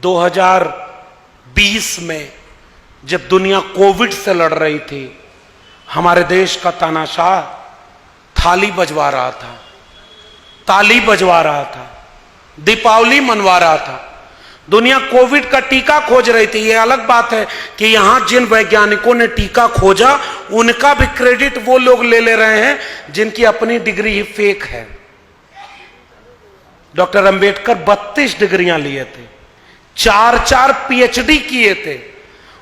2020 में जब दुनिया कोविड से लड़ रही थी, हमारे देश का तानाशाह थाली बजवा रहा था, ताली बजवा रहा था, दीपावली मनवा रहा था। दुनिया कोविड का टीका खोज रही थी। यह अलग बात है कि यहां जिन वैज्ञानिकों ने टीका खोजा उनका भी क्रेडिट वो लोग ले रहे हैं जिनकी अपनी डिग्री ही फेक है। डॉक्टर अंबेडकर 32 डिग्रियां लिए थे, 4 पीएचडी किए थे,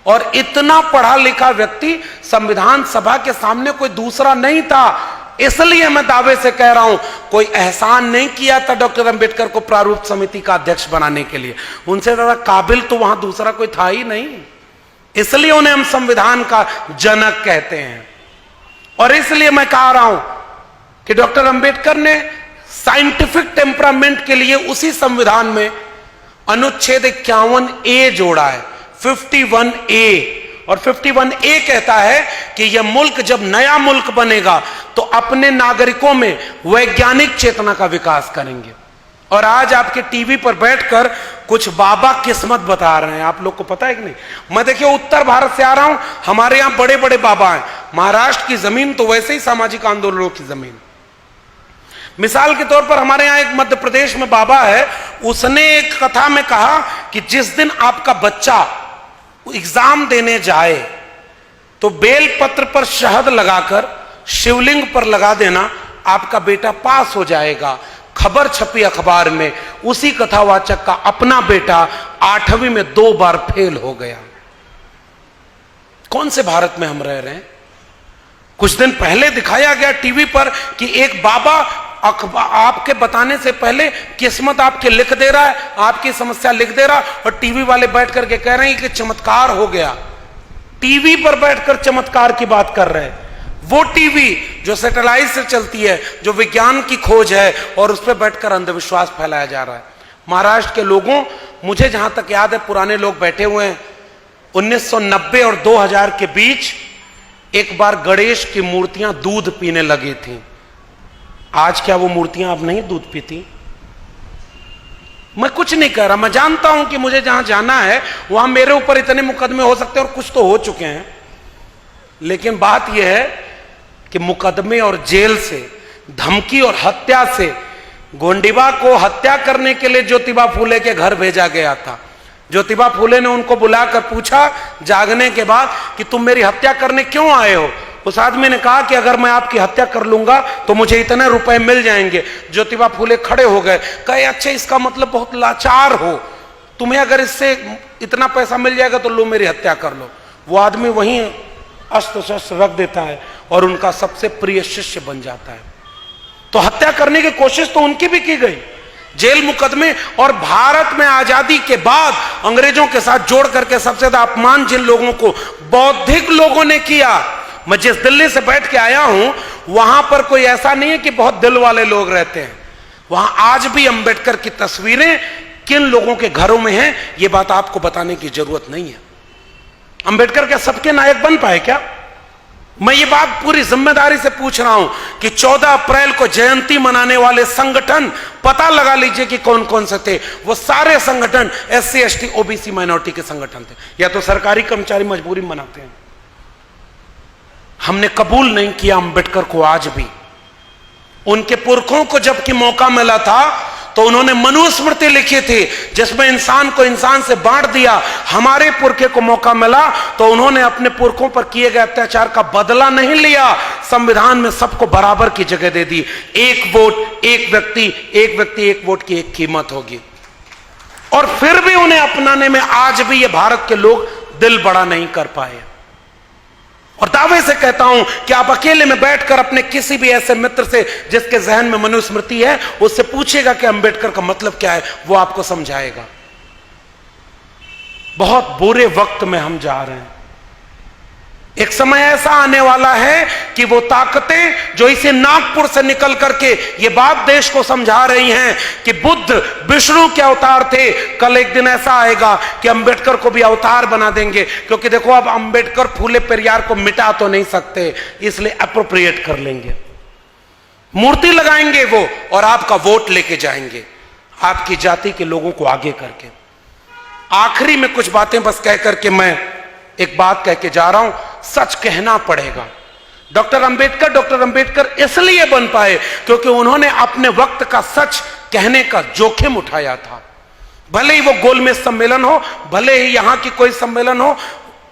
और इतना पढ़ा लिखा व्यक्ति संविधान सभा के सामने कोई दूसरा नहीं था। इसलिए मैं दावे से कह रहा हूं, कोई एहसान नहीं किया था डॉक्टर अंबेडकर को प्रारूप समिति का अध्यक्ष बनाने के लिए। उनसे ज्यादा काबिल तो वहां दूसरा कोई था ही नहीं। इसलिए उन्हें हम संविधान का जनक कहते हैं। और इसलिए मैं कह रहा हूं कि डॉक्टर अंबेडकर ने साइंटिफिक टेम्परामेंट के लिए उसी संविधान में अनुच्छेद 51A जोड़ा है, 51A। और 51A कहता है कि यह मुल्क जब नया मुल्क बनेगा तो अपने नागरिकों में वैज्ञानिक चेतना का विकास करेंगे। और आज आपके टीवी पर बैठकर कुछ बाबा किस्मत बता रहे हैं। आप लोग को पता है कि नहीं? मैं देखिए उत्तर भारत से आ रहा हूं, हमारे यहां बड़े बड़े बाबा हैं। महाराष्ट्र की जमीन तो वैसे ही सामाजिक आंदोलनों की जमीन। मिसाल के तौर पर हमारे यहां एक मध्य प्रदेश में बाबा है, उसने एक कथा में कहा कि जिस दिन आपका बच्चा एग्जाम देने जाए तो बेल पत्र पर शहद लगाकर शिवलिंग पर लगा देना, आपका बेटा पास हो जाएगा। खबर छपी अखबार में, उसी कथावाचक का अपना बेटा 8वीं में 2 बार फेल हो गया। कौन से भारत में हम रह रहे हैं? कुछ दिन पहले दिखाया गया टीवी पर कि एक बाबा आपके बताने से पहले किस्मत आपके लिख दे रहा है, आपकी समस्या लिख दे रहा, और टीवी वाले बैठ करके कह रहे हैं कि चमत्कार हो गया। टीवी पर बैठकर चमत्कार की बात कर रहे हैं। वो टीवी जो सैटेलाइट से चलती है, जो विज्ञान की खोज है, और उस पर बैठकर अंधविश्वास फैलाया जा रहा है। महाराष्ट्र के लोगों, मुझे जहां तक याद है, पुराने लोग बैठे हुए हैं, 1990 और 2000 के बीच एक बार गणेश की मूर्तियां दूध पीने लगी थी। आज क्या वो मूर्तियां अब नहीं दूध पीती? मैं कुछ नहीं कह रहा, मैं जानता हूं कि मुझे जहां जाना है वहां मेरे ऊपर इतने मुकदमे हो सकते हैं, और कुछ तो हो चुके हैं। लेकिन बात यह है कि मुकदमे और जेल से, धमकी और हत्या से, गोंडीबा को हत्या करने के लिए ज्योतिबा फूले के घर भेजा गया था। ज्योतिबा फूले ने उनको बुलाकर पूछा जागने के बाद कि तुम मेरी हत्या करने क्यों आए हो? उस आदमी ने कहा कि अगर मैं आपकी हत्या कर लूंगा तो मुझे इतने रुपए मिल जाएंगे। ज्योतिबा फूले खड़े हो गए, कहे अच्छा इसका मतलब बहुत लाचार हो, तुम्हें अगर इससे इतना पैसा मिल जाएगा तो लो मेरी हत्या कर लो। वो आदमी वहीं अस्त्र शस्त्र रख देता है और उनका सबसे प्रिय शिष्य बन जाता है। तो हत्या करने की कोशिश तो उनकी भी की गई, जेल मुकदमे, और भारत में आजादी के बाद अंग्रेजों के साथ जोड़ करके सबसे ज्यादा अपमान जिन लोगों को बौद्धिक लोगों ने किया। मैं जिस दिल्ली से बैठ के आया हूं वहां पर कोई ऐसा नहीं है कि बहुत दिल वाले लोग रहते हैं। वहां आज भी अंबेडकर की तस्वीरें किन लोगों के घरों में हैं, यह बात आपको बताने की जरूरत नहीं है। अंबेडकर क्या सबके नायक बन पाए क्या? मैं ये बात पूरी जिम्मेदारी से पूछ रहा हूं कि 14 अप्रैल को जयंती मनाने वाले संगठन पता लगा लीजिए कि कौन कौन से थे। वो सारे संगठन SC ST OBC माइनॉरिटी के संगठन थे, या तो सरकारी कर्मचारी मजबूरी मनाते हैं। हमने कबूल नहीं किया अंबेडकर को आज भी। उनके पुरखों को जबकि मौका मिला था तो उन्होंने मनुस्मृति लिखी थी जिसमें इंसान को इंसान से बांट दिया। हमारे पुरखे को मौका मिला तो उन्होंने अपने पुरखों पर किए गए अत्याचार का बदला नहीं लिया, संविधान में सबको बराबर की जगह दे दी। एक वोट एक व्यक्ति, एक वोट की एक कीमत होगी। और फिर भी उन्हें अपनाने में आज भी ये भारत के लोग दिल बड़ा नहीं कर पाए। और दावे से कहता हूं कि आप अकेले में बैठकर अपने किसी भी ऐसे मित्र से जिसके जहन में मनुस्मृति है, उससे पूछेगा कि अंबेडकर का मतलब क्या है, वो आपको समझाएगा। बहुत बुरे वक्त में हम जा रहे हैं। एक समय ऐसा आने वाला है कि वो ताकतें जो इसे नागपुर से निकल करके ये बात देश को समझा रही हैं कि बुद्ध विष्णु के अवतार थे, कल एक दिन ऐसा आएगा कि अंबेडकर को भी अवतार बना देंगे। क्योंकि देखो अब अंबेडकर फूले पेरियार को मिटा तो नहीं सकते, इसलिए अप्रोप्रिएट कर लेंगे, मूर्ति लगाएंगे वो, और आपका वोट लेके जाएंगे आपकी जाति के लोगों को आगे करके। आखिरी में कुछ बातें बस कह करके मैं एक बात कह के जा रहा हूं, सच कहना पड़ेगा। डॉक्टर अंबेडकर इसलिए बन पाए क्योंकि उन्होंने अपने वक्त का सच कहने का जोखिम उठाया था। भले ही वो गोलमेज सम्मेलन हो, भले ही यहां की कोई सम्मेलन हो,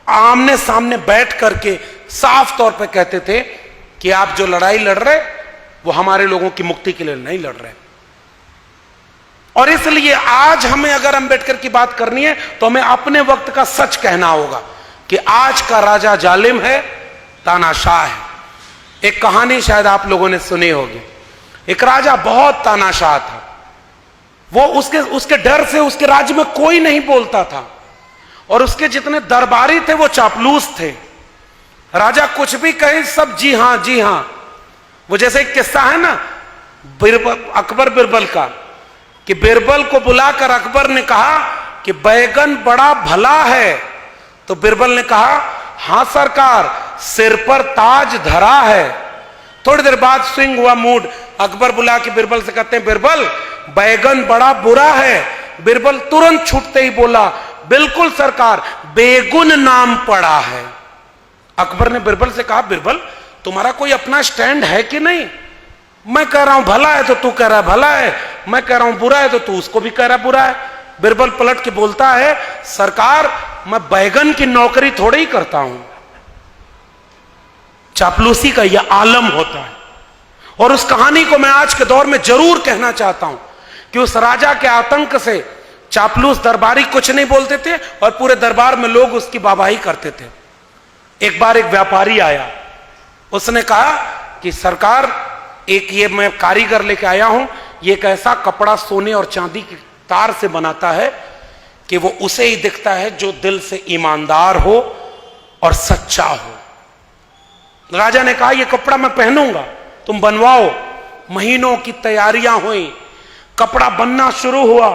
आमने सामने बैठ करके साफ तौर पे कहते थे कि आप जो लड़ाई लड़ रहे वो हमारे लोगों की मुक्ति के लिए नहीं लड़ रहे। और इसलिए आज हमें अगर अंबेडकर की बात करनी है तो हमें अपने वक्त का सच कहना होगा कि आज का राजा जालिम है, तानाशाह है। एक कहानी शायद आप लोगों ने सुनी होगी। एक राजा बहुत तानाशाह था। वो उसके डर से उसके राज्य में कोई नहीं बोलता था, और उसके जितने दरबारी थे वो चापलूस थे। राजा कुछ भी कहे सब जी हां जी हां। वो जैसे एक किस्सा है ना अकबर बिरबल का, कि बिरबल को बुलाकर अकबर ने कहा कि बैगन बड़ा भला है, तो बिरबल ने कहा हां सरकार, सिर पर ताज धरा है। थोड़ी देर बाद स्विंग हुआ मूड, अकबर बुला के बिरबल से कहते हैं बिरबल बैगन बड़ा बुरा है। बिरबल तुरंत छूटते ही बोला बिल्कुल सरकार, बेगुन नाम पड़ा है। अकबर ने बिरबल से कहा बिरबल तुम्हारा कोई अपना स्टैंड है कि नहीं? मैं कह रहा हूं भला है तो तू कह रहा है भला है, मैं कह रहा हूं बुरा है तो तू उसको भी कह रहा है बुरा है। बिरबल पलट के बोलता है सरकार मैं बैगन की नौकरी थोड़ी ही करता हूं। चापलूसी का यह आलम होता है। और उस कहानी को मैं आज के दौर में जरूर कहना चाहता हूं कि उस राजा के आतंक से चापलूस दरबारी कुछ नहीं बोलते थे और पूरे दरबार में लोग उसकी वाहवाही करते थे। एक बार एक व्यापारी आया, उसने कहा कि सरकार एक ये मैं कारीगर लेके आया हूं, ये एक ऐसा कपड़ा सोने और चांदी की तार से बनाता है कि वो उसे ही दिखता है जो दिल से ईमानदार हो और सच्चा हो। राजा ने कहा ये कपड़ा मैं पहनूंगा, तुम बनवाओ। महीनों की तैयारियां हुई, कपड़ा बनना शुरू हुआ,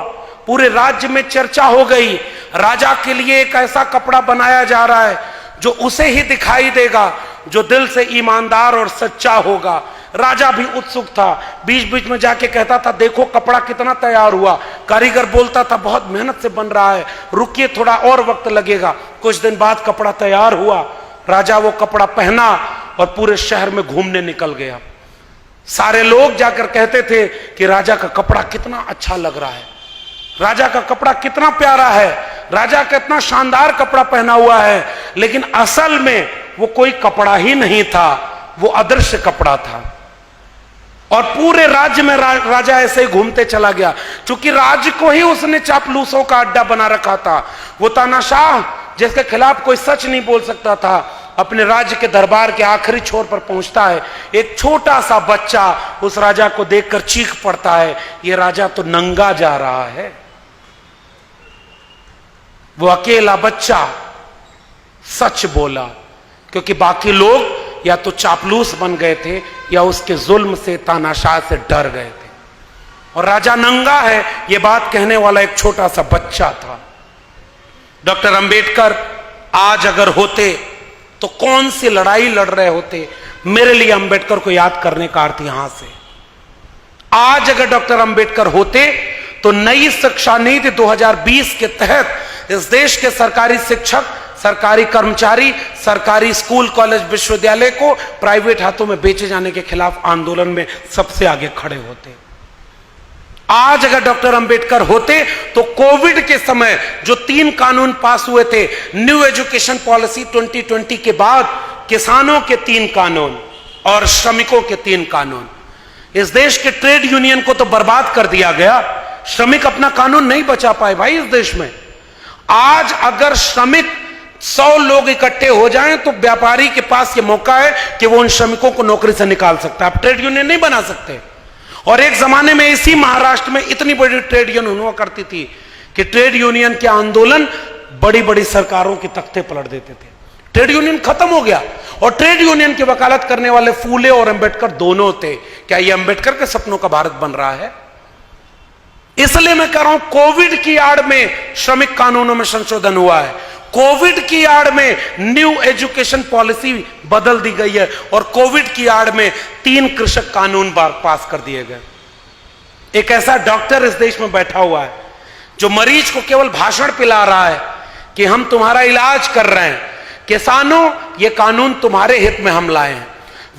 पूरे राज्य में चर्चा हो गई। राजा के लिए एक ऐसा कपड़ा बनाया जा रहा है जो उसे ही दिखाई देगा जो दिल से ईमानदार और सच्चा होगा। राजा भी उत्सुक था, बीच बीच में जाके कहता था देखो कपड़ा कितना तैयार हुआ। कारीगर बोलता था बहुत मेहनत से बन रहा है, रुकिए थोड़ा और वक्त लगेगा। कुछ दिन बाद कपड़ा तैयार हुआ, राजा वो कपड़ा पहना और पूरे शहर में घूमने निकल गया। सारे लोग जाकर कहते थे कि राजा का कपड़ा कितना अच्छा लग रहा है, राजा का कपड़ा कितना प्यारा है, राजा का इतना शानदार कपड़ा पहना हुआ है। लेकिन असल में वो कोई कपड़ा ही नहीं था, वो अदृश्य कपड़ा था। और पूरे राज्य में राजा ऐसे ही घूमते चला गया, क्योंकि राज्य को ही उसने चापलूसों का अड्डा बना रखा था। वो तानाशाह जिसके खिलाफ कोई सच नहीं बोल सकता था, अपने राज्य के दरबार के आखिरी छोर पर पहुंचता है। एक छोटा सा बच्चा उस राजा को देखकर चीख पड़ता है, ये राजा तो नंगा जा रहा है। वो अकेला बच्चा सच बोला, क्योंकि बाकी लोग या तो चापलूस बन गए थे या उसके जुल्म से तानाशाह से डर गए थे। और राजा नंगा है ये बात कहने वाला एक छोटा सा बच्चा था। डॉक्टर अंबेडकर आज अगर होते तो कौन सी लड़ाई लड़ रहे होते? मेरे लिए अंबेडकर को याद करने का अर्थ यहां से, आज अगर डॉक्टर अंबेडकर होते तो नई शिक्षा नीति 2020 के तहत इस देश के सरकारी शिक्षक, सरकारी कर्मचारी, सरकारी स्कूल कॉलेज विश्वविद्यालय को प्राइवेट हाथों में बेचे जाने के खिलाफ आंदोलन में सबसे आगे खड़े होते। आज अगर डॉक्टर अंबेडकर होते तो कोविड के समय जो 3 कानून पास हुए थे, न्यू एजुकेशन पॉलिसी 2020 के बाद किसानों के 3 कानून और श्रमिकों के 3 कानून, इस देश के ट्रेड यूनियन को तो बर्बाद कर दिया गया। श्रमिक अपना कानून नहीं बचा पाए भाई इस देश में। आज अगर श्रमिक 100 लोग इकट्ठे हो जाएं तो व्यापारी के पास ये मौका है कि वो उन श्रमिकों को नौकरी से निकाल सकता है। आप ट्रेड यूनियन नहीं बना सकते। और एक जमाने में इसी महाराष्ट्र में इतनी बड़ी ट्रेड यूनियन हुआ करती थी कि ट्रेड यूनियन के आंदोलन बड़ी बड़ी सरकारों के तख्ते पलट देते थे। ट्रेड यूनियन खत्म हो गया और ट्रेड यूनियन की वकालत करने वाले फूले और अंबेडकर दोनों थे। क्या ये अंबेडकर के सपनों का भारत बन रहा है? इसलिए मैं कह रहा हूं कोविड की आड़ में श्रमिक कानूनों में संशोधन हुआ है, कोविड की आड़ में न्यू एजुकेशन पॉलिसी बदल दी गई है और कोविड की आड़ में 3 कृषक कानून पास कर दिए गए। एक ऐसा डॉक्टर इस देश में बैठा हुआ है जो मरीज को केवल भाषण पिला रहा है कि हम तुम्हारा इलाज कर रहे हैं। किसानों, ये कानून तुम्हारे हित में हम लाए हैं।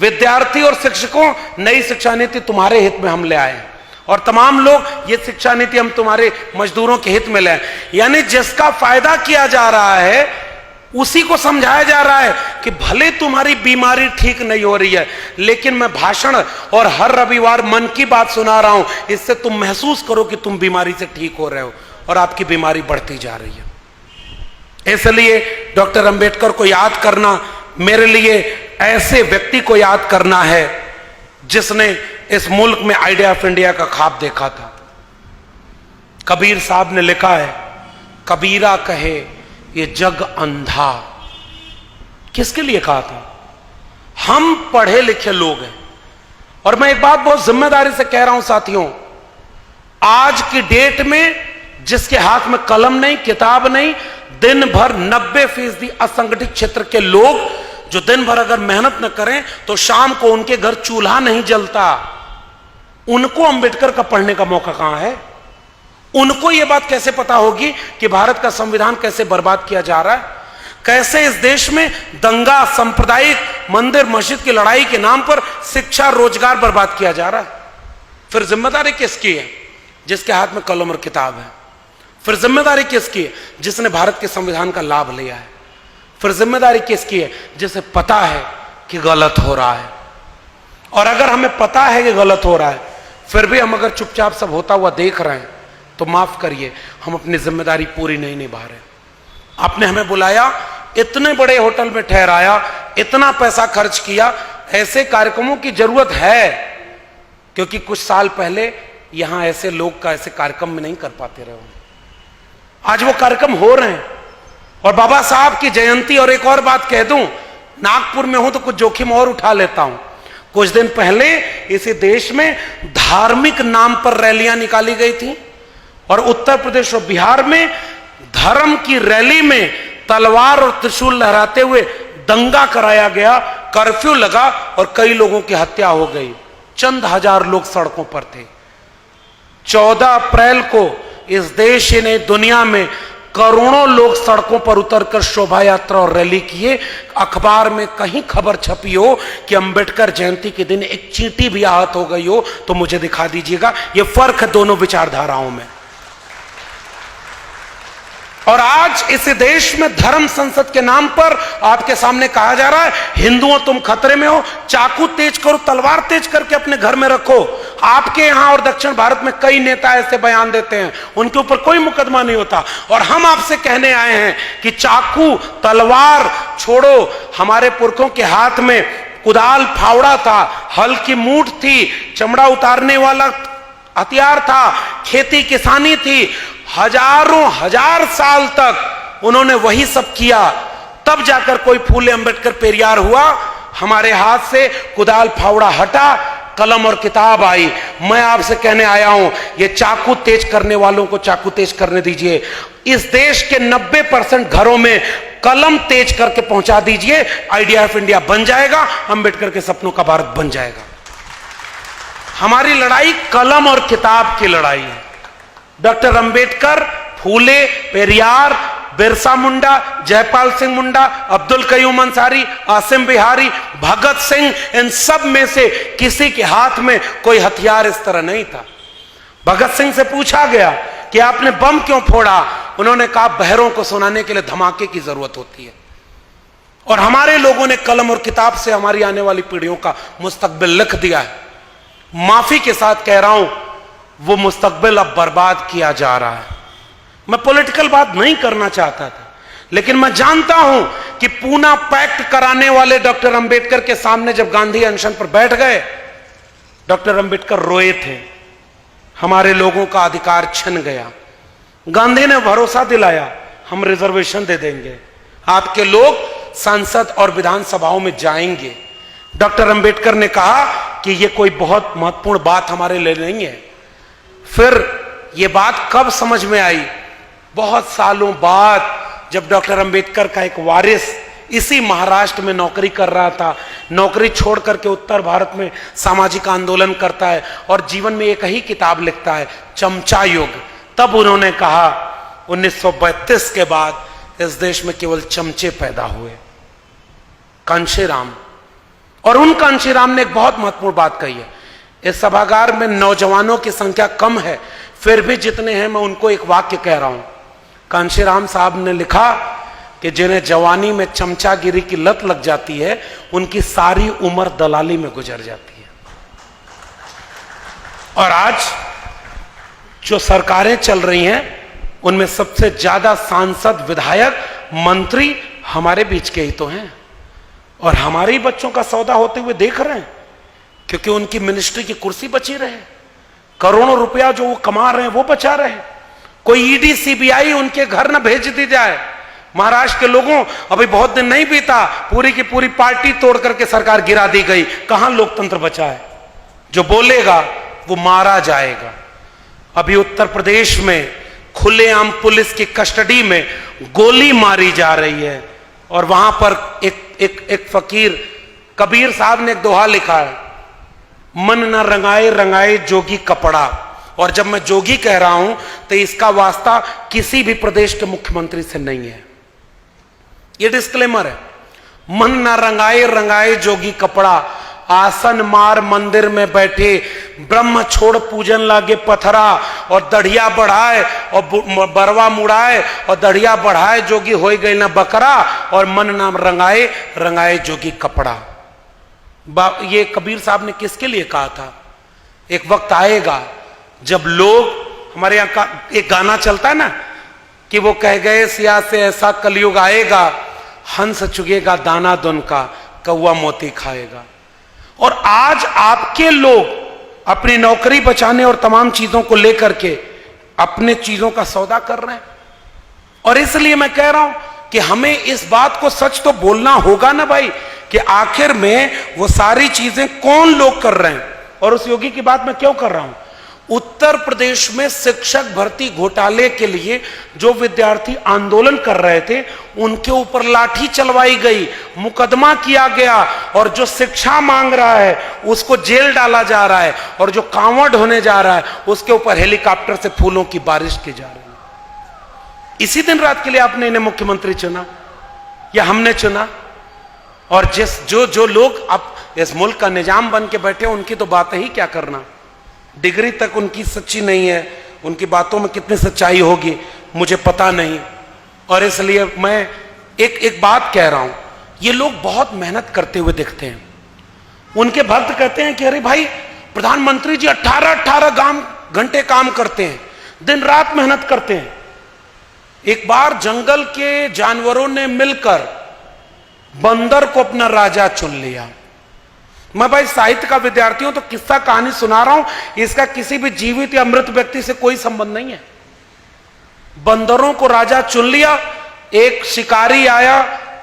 विद्यार्थी और शिक्षकों, नई शिक्षा नीति तुम्हारे हित में हम ले आए हैं। और तमाम लोग, ये शिक्षा नीति हम तुम्हारे मजदूरों के हित में ले आए। यानी जिसका फायदा किया जा रहा है उसी को समझाया जा रहा है कि भले तुम्हारी बीमारी ठीक नहीं हो रही है, लेकिन मैं भाषण और हर रविवार मन की बात सुना रहा हूं, इससे तुम महसूस करो कि तुम बीमारी से ठीक हो रहे हो और आपकी बीमारी बढ़ती जा रही है। इसलिए डॉक्टर अंबेडकर को याद करना मेरे लिए ऐसे व्यक्ति को याद करना है जिसने इस मुल्क में आइडिया ऑफ इंडिया का ख्वाब देखा था। कबीर साहब ने लिखा है, कबीरा कहे ये जग अंधा। किसके लिए कहा था? हम पढ़े लिखे लोग हैं, और मैं एक बात बहुत जिम्मेदारी से कह रहा हूं साथियों, आज की डेट में जिसके हाथ में कलम नहीं, किताब नहीं, दिन भर 90% असंगठित क्षेत्र के लोग जो दिन भर अगर मेहनत न करें तो शाम को उनके घर चूल्हा नहीं जलता, उनको अंबेडकर का पढ़ने का मौका कहां है? उनको यह बात कैसे पता होगी कि भारत का संविधान कैसे बर्बाद किया जा रहा है, कैसे इस देश में दंगा, सांप्रदायिक मंदिर मस्जिद की लड़ाई के नाम पर शिक्षा रोजगार बर्बाद किया जा रहा है। फिर जिम्मेदारी किसकी है? जिसके हाथ में कलम और किताब है। फिर जिम्मेदारी किसकी है? जिसने भारत के संविधान का लाभ लिया है। फिर जिम्मेदारी किसकी है? जिसे पता है कि गलत हो रहा है। और अगर हमें पता है कि गलत हो रहा है, फिर भी हम अगर चुपचाप सब होता हुआ देख रहे हैं, तो माफ करिए, हम अपनी जिम्मेदारी पूरी नहीं निभा रहे। आपने हमें बुलाया, इतने बड़े होटल में ठहराया, इतना पैसा खर्च किया, ऐसे कार्यक्रमों की जरूरत है, क्योंकि कुछ साल पहले यहां ऐसे लोग का ऐसे कार्यक्रम में नहीं कर पाते रहे। आज वो कार्यक्रम हो रहे हैं। और बाबा साहब की जयंती, और एक और बात कह दूं, नागपुर में हूं तो कुछ जोखिम और उठा लेता हूं। कुछ दिन पहले इसी देश में धार्मिक नाम पर रैलियां निकाली गई थी, और उत्तर प्रदेश और बिहार में धर्म की रैली में तलवार और त्रिशूल लहराते हुए दंगा कराया गया, कर्फ्यू लगा और कई लोगों की हत्या हो गई। चंद हजार लोग सड़कों पर थे। 14 अप्रैल को इस देश ही नहीं दुनिया में करोड़ों लोग सड़कों पर उतरकर शोभा यात्रा और रैली किए। अखबार में कहीं खबर छपी हो कि अंबेडकर जयंती के दिन एक चींटी भी आहत हो गई हो तो मुझे दिखा दीजिएगा। यह फर्क है दोनों विचारधाराओं में। और आज इस देश में धर्म संसद के नाम पर आपके सामने कहा जा रहा है, हिंदुओं तुम खतरे में हो, चाकू तेज करो, तलवार तेज करके अपने घर में रखो। आपके यहां और दक्षिण भारत में कई नेता ऐसे बयान देते हैं, उनके ऊपर कोई मुकदमा नहीं होता। और हम आपसे कहने आए हैं कि चाकू तलवार छोड़ो। हमारे पुरखों के हाथ में कुदाल फावड़ा था, हल की मूठ थी, चमड़ा उतारने वाला हथियार था, खेती किसानी थी। हजारों हजार साल तक उन्होंने वही सब किया, तब जाकर कोई फूले अंबेडकर पेरियार हुआ। हमारे हाथ से कुदाल फावड़ा हटा, कलम और किताब आई। मैं आपसे कहने आया हूं, ये चाकू तेज करने वालों को चाकू तेज करने दीजिए। इस देश के 90% घरों में कलम तेज करके पहुंचा दीजिए। आइडिया ऑफ इंडिया बन जाएगा, अंबेडकर के सपनों का भारत बन जाएगा। हमारी लड़ाई कलम और किताब की लड़ाई है। डॉक्टर अंबेडकर, फूले, पेरियार, बिरसा मुंडा, जयपाल सिंह मुंडा, अब्दुल कयूम अंसारी, आसिम बिहारी, भगत सिंह, इन सब में से किसी के हाथ में कोई हथियार इस तरह नहीं था। भगत सिंह से पूछा गया कि आपने बम क्यों फोड़ा? उन्होंने कहा बहरों को सुनाने के लिए धमाके की जरूरत होती है। और हमारे लोगों ने कलम और किताब से हमारी आने वाली पीढ़ियों का मुस्तकबिल लिख दिया है। माफी के साथ कह रहा हूं, वो मुस्तकबिल अब बर्बाद किया जा रहा है। मैं पॉलिटिकल बात नहीं करना चाहता था, लेकिन मैं जानता हूं कि पूना पैक्ट कराने वाले डॉक्टर अंबेडकर के सामने जब गांधी अनशन पर बैठ गए, डॉक्टर अंबेडकर रोए थे। हमारे लोगों का अधिकार छिन गया। गांधी ने भरोसा दिलाया, हम रिजर्वेशन दे देंगे, आपके लोग संसद और विधानसभाओं में जाएंगे। डॉक्टर अंबेडकर ने कहा कि यह कोई बहुत महत्वपूर्ण बात हमारे लिए नहीं है। फिर यह बात कब समझ में आई? बहुत सालों बाद, जब डॉक्टर अंबेडकर का एक वारिस इसी महाराष्ट्र में नौकरी कर रहा था, नौकरी छोड़ करके उत्तर भारत में सामाजिक आंदोलन करता है और जीवन में एक ही किताब लिखता है, चमचा युग। तब उन्होंने कहा 1932 के बाद इस देश में केवल चमचे पैदा हुए। कांशीराम, और उन कांशीराम ने एक बहुत महत्वपूर्ण बात कही है। इस सभागार में नौजवानों की संख्या कम है, फिर भी जितने हैं मैं उनको एक वाक्य कह रहा हूं। कांशीराम साहब ने लिखा कि जिन्हें जवानी में चमचागिरी की लत लग जाती है, उनकी सारी उम्र दलाली में गुजर जाती है। और आज जो सरकारें चल रही हैं, उनमें सबसे ज्यादा सांसद, विधायक, मंत्री हमारे बीच के ही तो हैं, और हमारे ही बच्चों का सौदा होते हुए देख रहे हैं, क्योंकि उनकी मिनिस्ट्री की कुर्सी बची रहे, करोड़ों रुपया जो वो कमा रहे हैं वो बचा रहे। कोई ईडी सीबीआई उनके घर न भेज दी जाए। महाराष्ट्र के लोगों, अभी बहुत दिन नहीं बीता, पूरी की पूरी पार्टी तोड़ करके सरकार गिरा दी गई। कहां लोकतंत्र बचा है? जो बोलेगा वो मारा जाएगा। अभी उत्तर प्रदेश में खुलेआम पुलिस की कस्टडी में गोली मारी जा रही है, और वहां पर एक फकीर कबीर साहब ने एक दोहा लिखा है, मन न रंगाए रंगाए जोगी कपड़ा। और जब मैं जोगी कह रहा हूं तो इसका वास्ता किसी भी प्रदेश के मुख्यमंत्री से नहीं है, ये डिस्क्लेमर है। मन न रंगाए रंगाए जोगी कपड़ा, आसन मार मंदिर में बैठे, ब्रह्म छोड़ पूजन लागे पथरा, और दढ़िया बढ़ाए और बरवा मुड़ाए, और दढ़िया बढ़ाए जोगी हो गई ना बकरा, और मन नाम रंगाए रंगाए जोगी कपड़ा। ये कबीर साहब ने किसके लिए कहा था? एक वक्त आएगा जब लोग, हमारे यहां का एक गाना चलता है ना, कि वो कह गए सिया से ऐसा कलयुग आएगा, हंस चुगेगा दाना दुन का, कौवा मोती खाएगा। और आज आपके लोग अपनी नौकरी बचाने और तमाम चीजों को लेकर के अपने चीजों का सौदा कर रहे हैं। और इसलिए मैं कह रहा हूं कि हमें इस बात को सच तो बोलना होगा ना भाई, कि आखिर में वो सारी चीजें कौन लोग कर रहे हैं। और उस योगी की बात मैं क्यों कर रहा हूं? उत्तर प्रदेश में शिक्षक भर्ती घोटाले के लिए जो विद्यार्थी आंदोलन कर रहे थे, उनके ऊपर लाठी चलवाई गई, मुकदमा किया गया, और जो शिक्षा मांग रहा है उसको जेल डाला जा रहा है, और जो कांवड़ होने जा रहा है उसके ऊपर हेलीकॉप्टर से फूलों की बारिश की जा रही है। इसी दिन रात के लिए आपने इन्हें मुख्यमंत्री चुना या हमने चुना? और जो लोग अब इस मुल्क का निजाम बन के बैठे, उनकी तो बातें ही क्या करना। डिग्री तक उनकी सच्ची नहीं है, उनकी बातों में कितनी सच्चाई होगी मुझे पता नहीं। और इसलिए मैं एक बात कह रहा हूं, ये लोग बहुत मेहनत करते हुए दिखते हैं। उनके भक्त कहते हैं कि अरे भाई प्रधानमंत्री जी 18 घंटे काम करते हैं, दिन रात मेहनत करते हैं। एक बार जंगल के जानवरों ने मिलकर बंदर को अपना राजा चुन लिया। मैं भाई साहित्य का विद्यार्थी हूं तो किस्सा कहानी सुना रहा हूं, इसका किसी भी जीवित या मृत व्यक्ति से कोई संबंध नहीं है। बंदरों को राजा चुन लिया। एक शिकारी आया,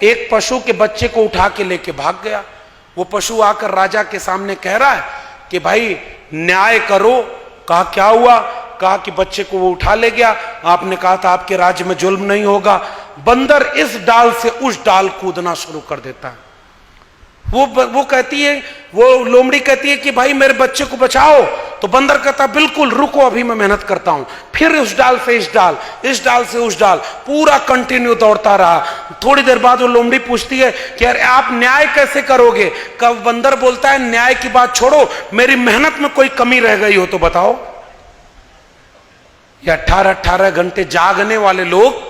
एक पशु के बच्चे को उठा के लेके भाग गया। वो पशु आकर राजा के सामने कह रहा है कि भाई न्याय करो। कहा क्या हुआ? कहा कि बच्चे को वो उठा ले गया, आपने कहा था आपके राज्य में जुल्म नहीं होगा। बंदर इस डाल से उस डाल कूदना शुरू कर देता है। वो कहती है, वो लोमड़ी कहती है कि भाई मेरे बच्चे को बचाओ। तो बंदर कहता बिल्कुल रुको, अभी मैं मेहनत करता हूं। फिर उस डाल से इस डाल, इस डाल से उस डाल, पूरा कंटिन्यू दौड़ता रहा। थोड़ी देर बाद वो लोमड़ी पूछती है कि अरे आप न्याय कैसे करोगे? कब बंदर बोलता है न्याय की बात छोड़ो, मेरी मेहनत में कोई कमी रह गई हो तो बताओ। ये 18 घंटे जागने वाले लोग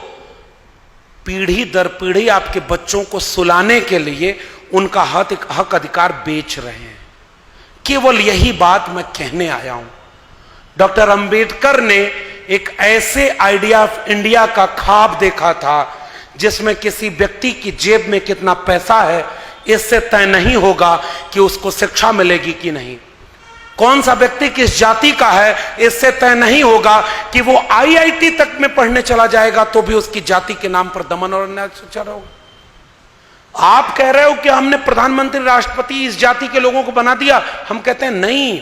पीढ़ी दर पीढ़ी आपके बच्चों को सुलाने के लिए उनका हक अधिकार बेच रहे हैं। केवल यही बात मैं कहने आया हूं। डॉक्टर अंबेडकर ने एक ऐसे आइडिया ऑफ इंडिया का ख्वाब देखा था जिसमें किसी व्यक्ति की जेब में कितना पैसा है इससे तय नहीं होगा कि उसको शिक्षा मिलेगी कि नहीं। कौन सा व्यक्ति किस जाति का है इससे तय नहीं होगा कि वो आईआईटी तक में पढ़ने चला जाएगा तो भी उसकी जाति के नाम पर दमन और अन्याय चल होगा। आप कह रहे हो कि हमने प्रधानमंत्री राष्ट्रपति इस जाति के लोगों को बना दिया। हम कहते हैं नहीं,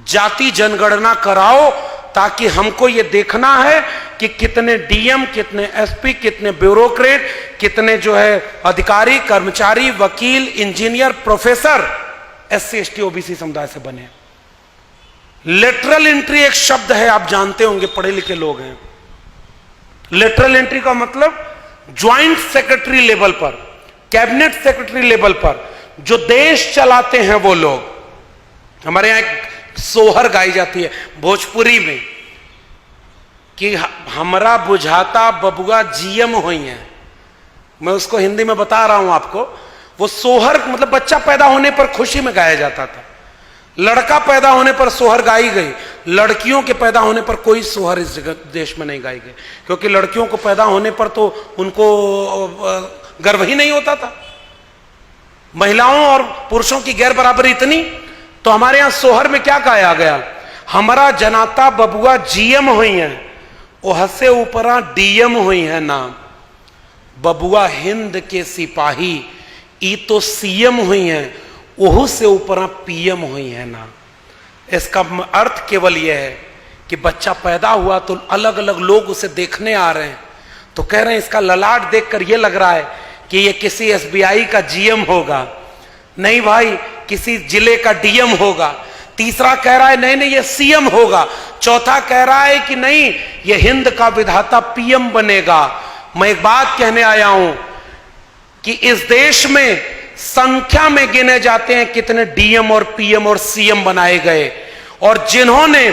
जाति जनगणना कराओ ताकि हमको यह देखना है कि कितने डीएम, कितने एसपी, कितने ब्यूरोक्रेट, कितने जो है अधिकारी, कर्मचारी, वकील, engineer, professor SC ST OBC समुदाय से बने। लेटरल एंट्री एक शब्द है, आप जानते होंगे, पढ़े लिखे लोग हैं। लेटरल एंट्री का मतलब ज्वाइंट सेक्रेटरी लेवल पर, कैबिनेट सेक्रेटरी लेवल पर जो देश चलाते हैं वो लोग। हमारे यहां एक सोहर गाई जाती है भोजपुरी में कि हमरा बुझाता बबुआ जीएम हुई है। मैं उसको हिंदी में बता रहा हूं आपको। वो सोहर मतलब बच्चा पैदा होने पर खुशी में गाया जाता था, लड़का पैदा होने पर सोहर गाई गई। लड़कियों के पैदा होने पर कोई सोहर इस देश में नहीं गाई गई, क्योंकि लड़कियों को पैदा होने पर तो उनको गर्व ही नहीं होता था। महिलाओं और पुरुषों की गैर बराबरी इतनी, तो हमारे यहां सोहर में क्या गाया गया, हमारा जनाता बबुआ जीएम हुई है, ओह से ऊपरा डीएम हुई है नाम, बबुआ हिंद के सिपाही ई तो सीएम हुई है, ओहू से ऊपरा पीएम हुई है ना। इसका अर्थ केवल यह है कि बच्चा पैदा हुआ तो अलग अलग लोग उसे देखने आ रहे हैं, तो कह रहे हैं इसका ललाट देखकर यह लग रहा है कि ये किसी एसबीआई का जीएम होगा, नहीं भाई किसी जिले का डीएम होगा। तीसरा कह रहा है नहीं नहीं ये सीएम होगा। चौथा कह रहा है कि नहीं ये हिंद का विधाता पीएम बनेगा। मैं एक बात कहने आया हूं कि इस देश में संख्या में गिने जाते हैं कितने डीएम और पीएम और सीएम बनाए गए, और जिन्होंने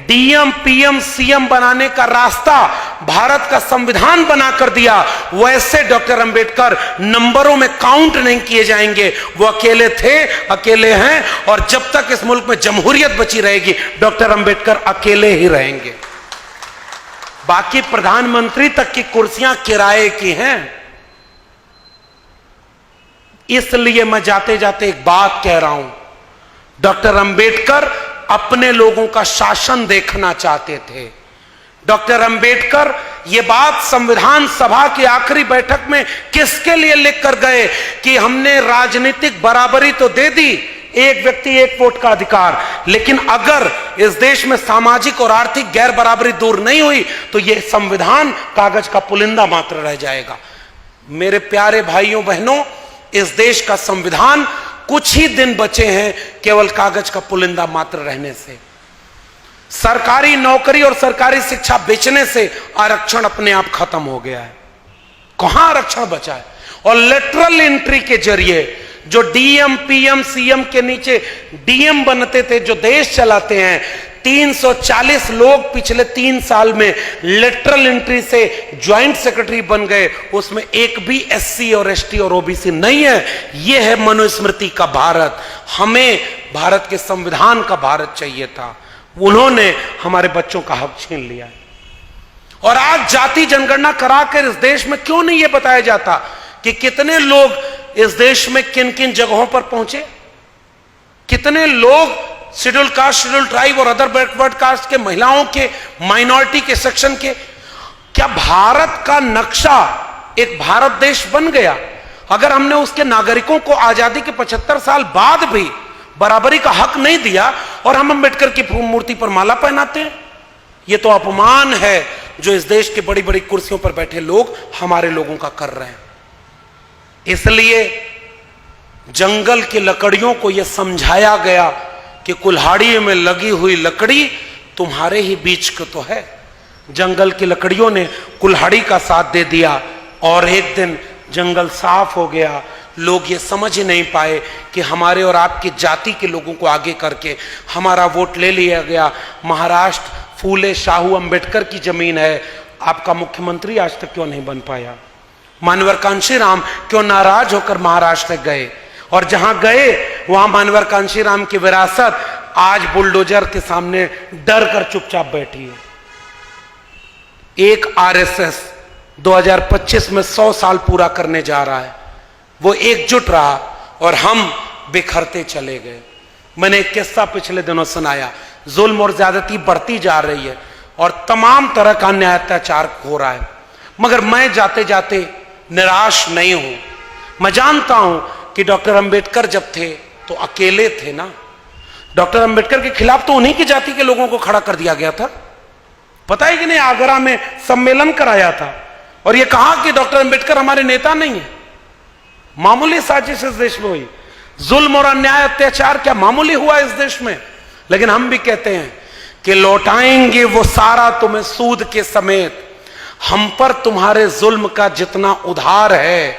डीएम पीएम सीएम बनाने का रास्ता भारत का संविधान बनाकर दिया, वैसे डॉक्टर अंबेडकर नंबरों में काउंट नहीं किए जाएंगे। वो अकेले थे, अकेले हैं, और जब तक इस मुल्क में जमहूरियत बची रहेगी डॉक्टर अंबेडकर अकेले ही रहेंगे। बाकी प्रधानमंत्री तक की कुर्सियां किराए की हैं। इसलिए मैं जाते जाते एक बात कह रहा हूं, डॉक्टर अंबेडकर अपने लोगों का शासन देखना चाहते थे। डॉक्टर अंबेडकर ये बात संविधान सभा की आखिरी बैठक में किसके लिए लिखकर गए कि हमने राजनीतिक बराबरी तो दे दी, एक व्यक्ति एक वोट का अधिकार, लेकिन अगर इस देश में सामाजिक और आर्थिक गैर बराबरी दूर नहीं हुई तो यह संविधान कागज का पुलिंदा मात्र रह जाएगा। मेरे प्यारे भाइयों बहनों, इस देश का संविधान कुछ ही दिन बचे हैं केवल कागज का पुलिंदा मात्र रहने से। सरकारी नौकरी और सरकारी शिक्षा बेचने से आरक्षण अपने आप खत्म हो गया है। कहां आरक्षण बचा है? और लेटरल एंट्री के जरिए जो डीएम पीएम सीएम के नीचे डीएम बनते थे, जो देश चलाते हैं, 340 लोग पिछले 3 साल में लेटरल एंट्री से ज्वाइंट सेक्रेटरी बन गए। उसमें एक भी एससी और एसटी और ओबीसी नहीं है। यह है मनुस्मृति का भारत। हमें भारत के संविधान का भारत चाहिए था, उन्होंने हमारे बच्चों का हक छीन लिया। और आज जाति जनगणना कराकर इस देश में क्यों नहीं यह बताया जाता कि कितने लोग इस देश में किन किन जगहों पर पहुंचे, कितने लोग शेड्यूल कास्ट, शेड्यूल ट्राइब और अदर बैकवर्ड कास्ट के, महिलाओं के, माइनॉरिटी के सेक्शन के। क्या भारत का नक्शा एक भारत देश बन गया अगर हमने उसके नागरिकों को आजादी के 75 साल बाद भी बराबरी का हक नहीं दिया और हम अंबेडकर की मूर्ति पर माला पहनाते हैं? यह तो अपमान है जो इस देश के बड़ी बड़ी कुर्सियों पर बैठे लोग हमारे लोगों का कर रहे हैं। इसलिए जंगल की लकड़ियों को यह समझाया गया कि कुल्हाड़ी में लगी हुई लकड़ी तुम्हारे ही बीच को तो है। जंगल की लकड़ियों ने कुल्हाड़ी का साथ दे दिया और एक दिन जंगल साफ हो गया। लोग ये समझ ही नहीं पाए कि हमारे और आपकी जाति के लोगों को आगे करके हमारा वोट ले लिया गया। महाराष्ट्र फूले शाहू अंबेडकर की जमीन है, आपका मुख्यमंत्री आज तक क्यों नहीं बन पाया? मानवर कांशीराम क्यों नाराज होकर महाराष्ट्र गए, और जहां गए वहां मानवर कांशीराम की विरासत आज बुलडोजर के सामने डर कर चुपचाप बैठी है। एक आरएसएस 2025 में 100 साल पूरा करने जा रहा है, वो एकजुट रहा और हम बिखरते चले गए। मैंने एक किस्सा पिछले दिनों सुनाया, जुल्म और ज्यादती बढ़ती जा रही है और तमाम तरह का अन्याय अत्याचार हो रहा है, मगर मैं जाते जाते निराश नहीं हूं। मैं जानता हूं कि डॉक्टर अंबेडकर जब थे तो अकेले थे ना। डॉक्टर अंबेडकर के खिलाफ तो उन्हीं की जाति के लोगों को खड़ा कर दिया गया था। पता है कि नहीं, आगरा में सम्मेलन कराया था और यह कहा कि डॉक्टर अंबेडकर हमारे नेता नहीं है। मामूली साजिश इस देश में हुई। जुल्म और अन्याय अत्याचार क्या मामूली हुआ इस देश में? लेकिन हम भी कहते हैं कि लौटाएंगे वो सारा तुम्हें सूद के समेत, हम पर तुम्हारे जुल्म का जितना उधार है,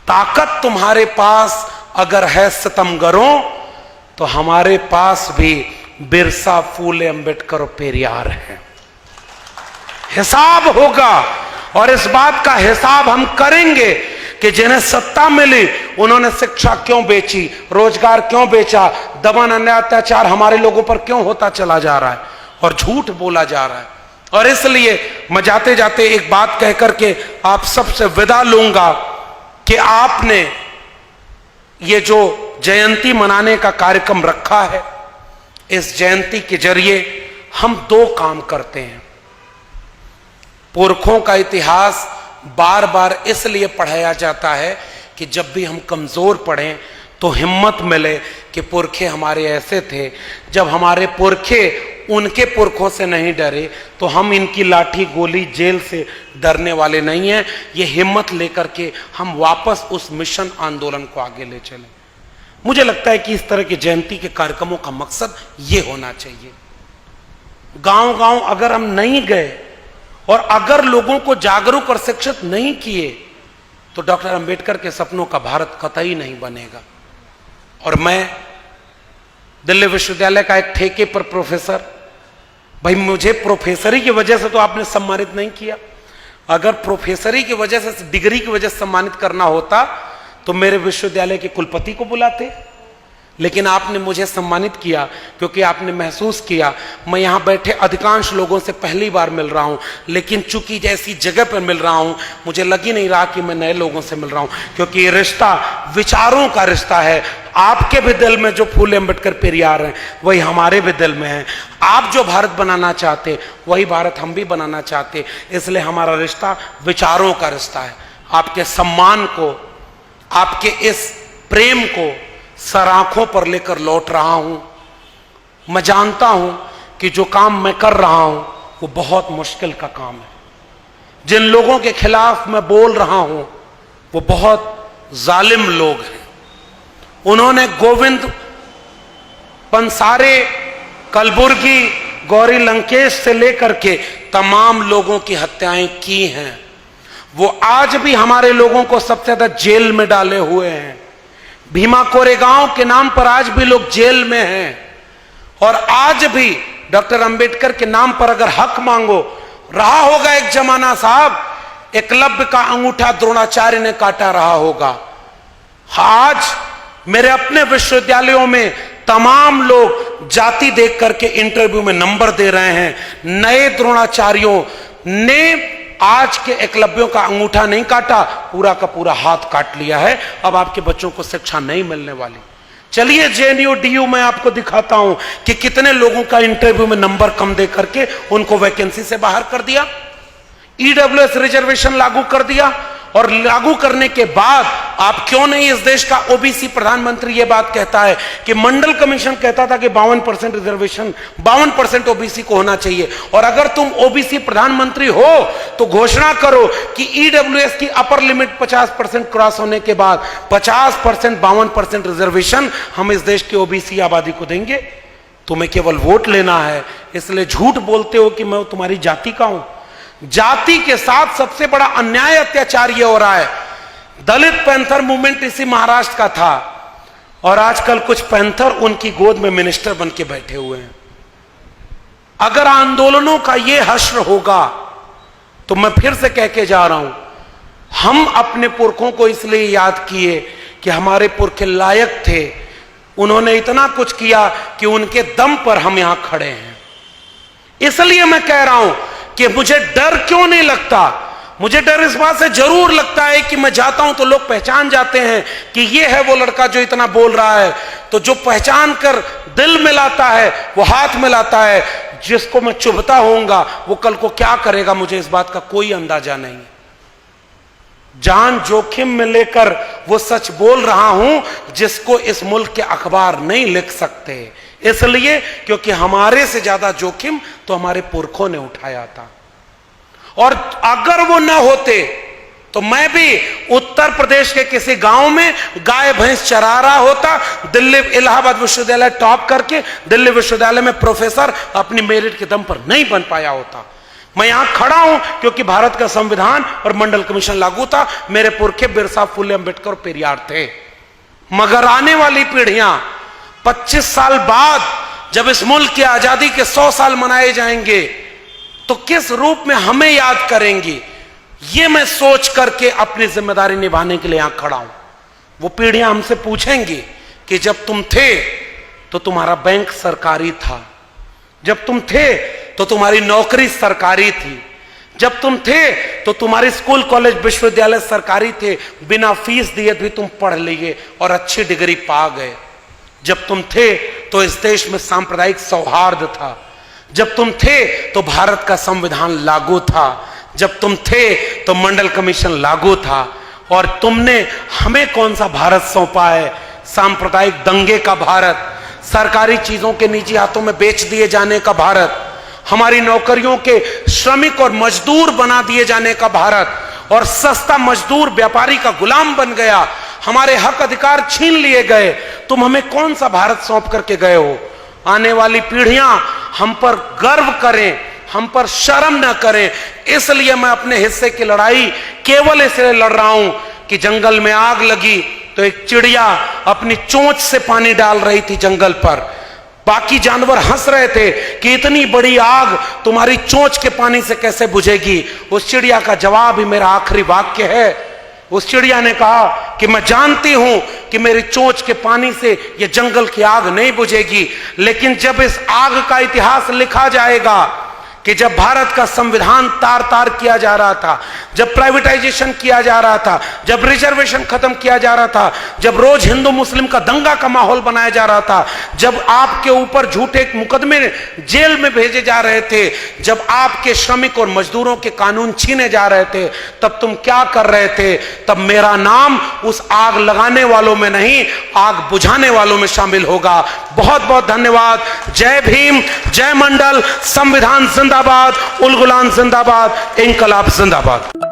ताकत तुम्हारे पास अगर है सितमगरों तो हमारे पास भी बिरसा, फूले, अंबेडकर और पेरियार है। हिसाब होगा, और इस बात का हिसाब हम करेंगे कि जिन्हें सत्ता मिली उन्होंने शिक्षा क्यों बेची, रोजगार क्यों बेचा, दमन अन्याय अत्याचार हमारे लोगों पर क्यों होता चला जा रहा है और झूठ बोला जा रहा है। और इसलिए मैं जाते जाते एक बात कहकर के आप सबसे विदा लूंगा कि आपने ये जो जयंती मनाने का कार्यक्रम रखा है, इस जयंती के जरिए हम दो काम करते हैं। पुरखों का इतिहास बार बार इसलिए पढ़ाया जाता है कि जब भी हम कमजोर पड़ें तो हिम्मत मिले कि पुरखे हमारे ऐसे थे। जब हमारे पुरखे उनके पुरखों से नहीं डरे तो हम इनकी लाठी गोली जेल से डरने वाले नहीं हैं। ये हिम्मत लेकर के हम वापस उस मिशन आंदोलन को आगे ले चलें। मुझे लगता है कि इस तरह के जयंती के कार्यक्रमों का मकसद ये होना चाहिए। गांव गांव अगर हम नहीं गए और अगर लोगों को जागरूक और शिक्षित नहीं किए तो डॉक्टर अंबेडकर के सपनों का भारत कतई नहीं बनेगा। और मैं दिल्ली विश्वविद्यालय का एक ठेके पर प्रोफेसर, भाई मुझे प्रोफेसरी की वजह से तो आपने सम्मानित नहीं किया। अगर प्रोफेसरी की वजह से, डिग्री की वजह से सम्मानित करना होता तो मेरे विश्वविद्यालय के कुलपति को बुलाते। लेकिन आपने मुझे सम्मानित किया क्योंकि आपने महसूस किया मैं यहां बैठे अधिकांश लोगों से पहली बार मिल रहा हूं, लेकिन चूंकि जैसी जगह पर मिल रहा हूं मुझे लग ही नहीं रहा कि मैं नए लोगों से मिल रहा हूं, क्योंकि ये रिश्ता विचारों का रिश्ता है। आपके भी दिल में जो फूले, अंबेडकर, पेरियार हैं वही हमारे भी दिल में है। आप जो भारत बनाना चाहते वही भारत हम भी बनाना चाहते, इसलिए हमारा रिश्ता विचारों का रिश्ता है। आपके सम्मान को, आपके इस प्रेम को सर आंखों पर लेकर लौट रहा हूं। मैं जानता हूं कि जो काम मैं कर रहा हूं वो बहुत मुश्किल का काम है। जिन लोगों के खिलाफ मैं बोल रहा हूं वो बहुत जालिम लोग हैं। उन्होंने गोविंद पंसारे, कलबुर्गी, गौरी लंकेश से लेकर के तमाम लोगों की हत्याएं की हैं। वो आज भी हमारे लोगों को सबसे ज्यादा जेल में डाले हुए हैं। भीमा कोरेगांव के नाम पर आज भी लोग जेल में हैं। और आज भी डॉक्टर अंबेडकर के नाम पर अगर हक मांगो, रहा होगा एक जमाना साहब, एकलव्य का अंगूठा द्रोणाचार्य ने काटा रहा होगा। आज मेरे अपने विश्वविद्यालयों में तमाम लोग जाति देख करके इंटरव्यू में नंबर दे रहे हैं। नए द्रोणाचार्यों ने आज के एकलव्यों का अंगूठा नहीं काटा, पूरा का पूरा हाथ काट लिया है। अब आपके बच्चों को शिक्षा नहीं मिलने वाली। चलिए जेएनयू डीयू में आपको दिखाता हूं कि कितने लोगों का इंटरव्यू में नंबर कम दे करके उनको वैकेंसी से बाहर कर दिया। ईडब्ल्यूएस रिजर्वेशन लागू कर दिया, और लागू करने के बाद आप क्यों नहीं, इस देश का ओबीसी प्रधानमंत्री ये बात कहता है कि मंडल कमीशन कहता था कि 52% रिजर्वेशन, 52% ओबीसी को होना चाहिए। और अगर तुम ओबीसी प्रधानमंत्री हो तो घोषणा करो कि ईडब्ल्यूएस की अपर लिमिट 50% क्रॉस होने के बाद 50%, 52% रिजर्वेशन हम इस देश की ओबीसी आबादी को देंगे। तुम्हें केवल वोट लेना है, इसलिए झूठ बोलते हो कि मैं तुम्हारी जाति का हूं। जाति के साथ सबसे बड़ा अन्याय, अत्याचार ये हो रहा है। दलित पैंथर मूवमेंट इसी महाराष्ट्र का था, और आजकल कुछ पैंथर उनकी गोद में मिनिस्टर बन के बैठे हुए हैं। अगर आंदोलनों का ये हश्र होगा तो मैं फिर से कह के जा रहा हूं, हम अपने पुरखों को इसलिए याद किए कि हमारे पुरखे लायक थे। उन्होंने इतना कुछ किया कि उनके दम पर हम यहां खड़े हैं। इसलिए मैं कह रहा हूं कि मुझे डर क्यों नहीं लगता। मुझे डर इस बात से जरूर लगता है कि मैं जाता हूं तो लोग पहचान जाते हैं कि ये है वो लड़का जो इतना बोल रहा है। तो जो पहचान कर दिल मिलाता है वो हाथ मिलाता है। जिसको मैं चुभता होऊंगा वो कल को क्या करेगा मुझे इस बात का कोई अंदाजा नहीं। जान जोखिम में लेकर वो सच बोल रहा हूं जिसको इस मुल्क के अखबार नहीं लिख सकते, इसलिए क्योंकि हमारे से ज्यादा जोखिम तो हमारे पुरखों ने उठाया था। और अगर वो ना होते तो मैं भी उत्तर उत्तर प्रदेश के किसी गांव में गाय भैंस चरा रहा होता, दिल्ली इलाहाबाद विश्वविद्यालय टॉप करके दिल्ली विश्वविद्यालय में प्रोफेसर अपनी मेरिट के दम पर नहीं बन पाया होता। मैं यहां खड़ा हूं क्योंकि भारत का संविधान और मंडल कमीशन लागू था। मेरे पुरखे बिरसा, फुले, अंबेडकर और पेरियार थे। मगर आने वाली पीढ़ियां 25 साल बाद जब इस मुल्क की आजादी के 100 साल मनाए जाएंगे तो किस रूप में हमें याद करेंगी, ये मैं सोच करके अपनी जिम्मेदारी निभाने के लिए यहां खड़ा हूं। वो पीढ़ियां हमसे पूछेंगी कि जब तुम थे तो तुम्हारा बैंक सरकारी था, जब तुम थे तो तुम्हारी नौकरी सरकारी थी, जब तुम थे तो तुम्हारे स्कूल कॉलेज विश्वविद्यालय सरकारी थे, बिना फीस दिए भी तुम पढ़ लिए और अच्छी डिग्री पा गए। जब तुम थे तो इस देश में सांप्रदायिक सौहार्द था, जब तुम थे तो भारत का संविधान लागू था, जब तुम थे तो मंडल कमीशन लागू था। और तुमने हमें कौन सा भारत सौंपा है? सांप्रदायिक दंगे का भारत, सरकारी चीजों के निजी हाथों में बेच दिए जाने का भारत, हमारी नौकरियों के श्रमिक और मजदूर बना दिए जाने का भारत, और सस्ता मजदूर व्यापारी का गुलाम बन गया, हमारे हक अधिकार छीन लिए गए। तुम हमें कौन सा भारत सौंप करके गए हो? आने वाली पीढ़ियां हम पर गर्व करें, हम पर शर्म न करें। इसलिए मैं अपने हिस्से की लड़ाई केवल इसलिए लड़ रहा हूं कि जंगल में आग लगी तो एक चिड़िया अपनी चोंच से पानी डाल रही थी जंगल पर, बाकी जानवर हंस रहे थे कि इतनी बड़ी आग तुम्हारी चोंच के पानी से कैसे बुझेगी। उस चिड़िया का जवाब ही मेरा आखिरी वाक्य है। उस चिड़िया ने कहा कि मैं जानती हूं कि मेरी चोंच के पानी से यह जंगल की आग नहीं बुझेगी, लेकिन जब इस आग का इतिहास लिखा जाएगा कि जब भारत का संविधान तार तार किया जा रहा था, जब प्राइवेटाइजेशन किया जा रहा था, जब रिजर्वेशन खत्म किया जा रहा था, जब रोज हिंदू मुस्लिम का दंगा का माहौल बनाया जा रहा था, जब आपके ऊपर झूठे मुकदमे जेल में भेजे जा रहे थे, जब आपके श्रमिक और मजदूरों के कानून छीने जा रहे थे, तब तुम क्या कर रहे थे? तब मेरा नाम उस आग लगाने वालों में नहीं, आग बुझाने वालों में शामिल होगा। बहुत बहुत धन्यवाद। जय भीम, जय मंडल, संविधान जिंदाबाद, उल गुलाम जिंदाबाद, इंकलाब जिंदाबाद।